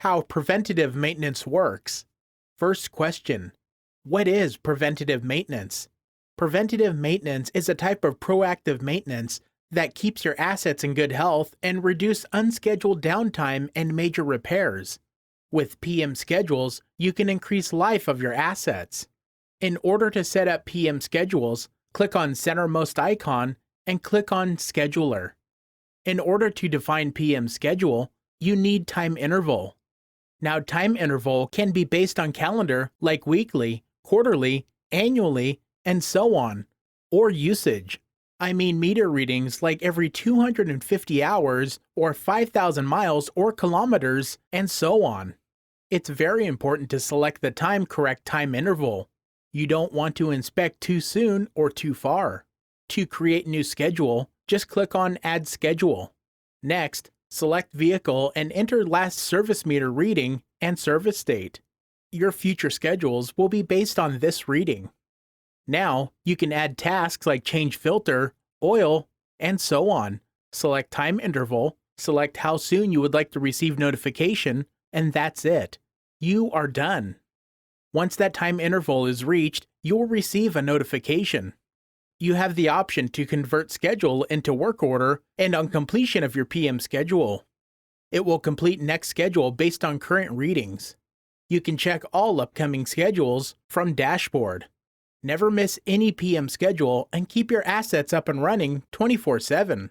How preventative maintenance works. First question: what is preventative maintenance? Preventative maintenance is a type of proactive maintenance that keeps your assets in good health and reduce unscheduled downtime and major repairs. With PM schedules, you can increase life of your assets. In order to set up PM schedules, click on centermost icon and click on Scheduler. In order to define PM schedule, you need time interval. Now, time interval can be based on calendar like weekly, quarterly, annually, and so on, or usage. I mean meter readings like every 250 hours or 5,000 miles or kilometers, and so on. It's very important to select the correct time interval. You don't want to inspect too soon or too far. To create new schedule, just click on Add Schedule. Next, select Vehicle and enter last service meter reading and service date. Your future schedules will be based on this reading. Now, you can add tasks like change filter, oil, and so on. Select time interval, select how soon you would like to receive notification, and that's it. You are done. Once that time interval is reached, you will receive a notification. You have the option to convert schedule into work order and on completion of your PM schedule. It will complete next schedule based on current readings. You can check all upcoming schedules from dashboard. Never miss any PM schedule and keep your assets up and running 24/7.